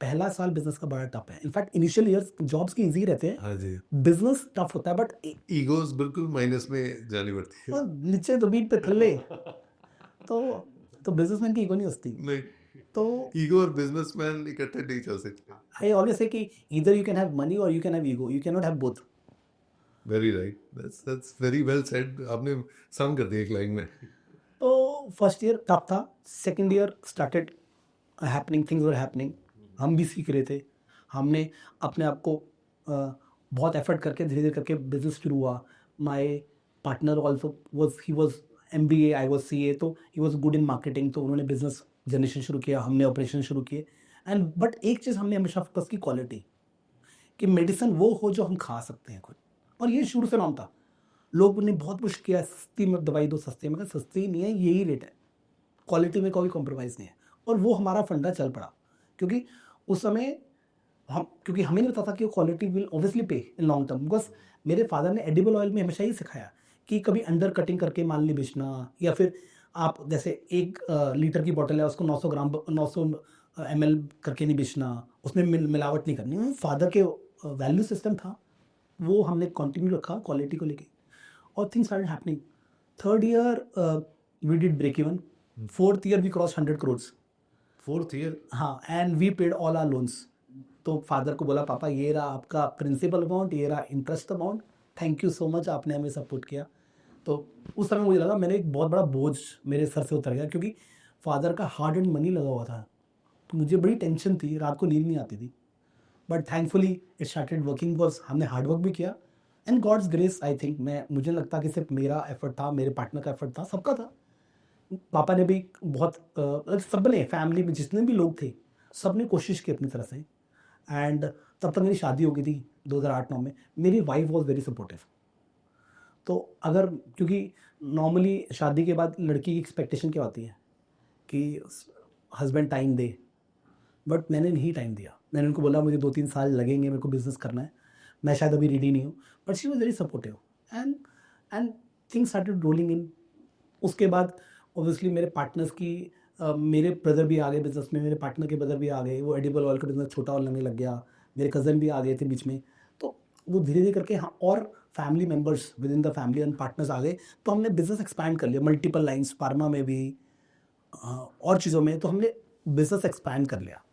पहला साल बिजनेस का बड़ा टफ है। इनफैक्ट इनिशियल ईयर्स जॉब्स के इजी रहते हैं, हाँ जी। बिजनेस टफ होता है, बट ईगोज़ बिल्कुल माइनस में जानी पड़ती है। नीचे जमीन पे थल्ले तो बिजनेसमैन की ईगो नहीं हंसती। नहीं, तो ईगो और बिज़नेसमैन इकट्ठे नहीं चल सकते। आई ऑलवेज से कि either you can have money और you can have ego, you can not have both. Very right, that's very well said, आपने सम कर दिया एक लाइन में। तो फर्स्ट ईयर टफ था, second year started happening, things were happening. हम भी सीख रहे थे, हमने अपने आप को बहुत एफर्ट करके धीरे धीरे करके बिजनेस शुरू हुआ। My partner also he was MBA, I was CA, तो he was good in marketing, तो उन्होंने बिजनेस जनरेशन शुरू किया, हमने ऑपरेशन शुरू किए। एंड बट एक चीज़ हमने हमेशा फोकस की, क्वालिटी, कि मेडिसिन वो हो जो हम खा सकते हैं खुद। और ये शुरू से नाम था। लोग ने बहुत पुश किया, सस्ती में दवाई दो, सस्ती में, कहा सस्ती नहीं है, यही रेट है, क्वालिटी में कोई कॉम्प्रोमाइज़ नहीं है। और वो हमारा फंडा चल पड़ा, क्योंकि उस समय क्योंकि हमें नहीं पता था कि क्वालिटी विल ऑब्वियसली पे इन लॉन्ग टर्म। बिकॉज मेरे फादर ने एडिबल ऑयल में हमेशा ही सिखाया कि कभी अंडर कटिंग करके माल नहीं बेचना, या फिर आप जैसे 1 लीटर की बॉटल है उसको 900 ग्राम 900 ml करके नहीं बेचना, उसमें मिलावट नहीं करनी। फादर के वैल्यू सिस्टम था, वो हमने कंटिन्यू रखा क्वालिटी को लेके, और things started happening. Third year we did break even, fourth year we cross 100 crores। Fourth year? हाँ, and we paid all our loans. तो फादर को बोला, पापा ये रहा आपका प्रिंसिपल अमाउंट, ये रहा interest amount, thank you so much, आपने हमें सपोर्ट किया। तो उस समय मुझे लगा मैंने एक बहुत बड़ा बोझ मेरे सर से उतर गया, क्योंकि फादर का हार्ड एंड मनी लगा हुआ था। तो मुझे बड़ी टेंशन थी, रात को नींद नहीं आती थी। But thankfully it started working, because हमने हार्ड वर्क भी किया, and God's grace. I think, मुझे नहीं लगता कि सिर्फ मेरा एफर्ट था, मेरे पार्टनर का एफर्ट था, सबका था। पापा ने भी बहुत सबने फैमिली में जितने भी लोग थे, सबने कोशिश की अपनी तरफ से। एंड तब तक मेरी शादी हो गई थी 2008-9 में। मेरी वाइफ वॉज वेरी सपोर्टिव। तो अगर, क्योंकि नॉर्मली शादी के बाद लड़की की एक्सपेक्टेशन क्या होती है कि हस्बैंड टाइम दे, बट मैंने नहीं टाइम दिया। मैंने उनको बोला मुझे 2-3 साल लगेंगे, मेरे को बिजनेस करना है, मैं शायद अभी रेडी नहीं हूँ, but she was very supportive. And and things started rolling इन। उसके बाद ऑब्वियसली मेरे पार्टनर्स की मेरे ब्रदर भी आ गए बिजनेस में, मेरे पार्टनर के ब्रदर भी आ गए, वो एडिबल ऑयल का बिजनेस छोटा और लगने लग गया। मेरे कज़न भी आ गए थे बीच में। तो वो धीरे धीरे करके, हाँ, और family members within the family and partners आ गए, तो हमने बिजनेस एक्सपैंड कर लिया मल्टीपल लाइन्स, फार्मा में भी, और चीज़ों में, तो हमने बिजनेस एक्सपैंड कर लिया।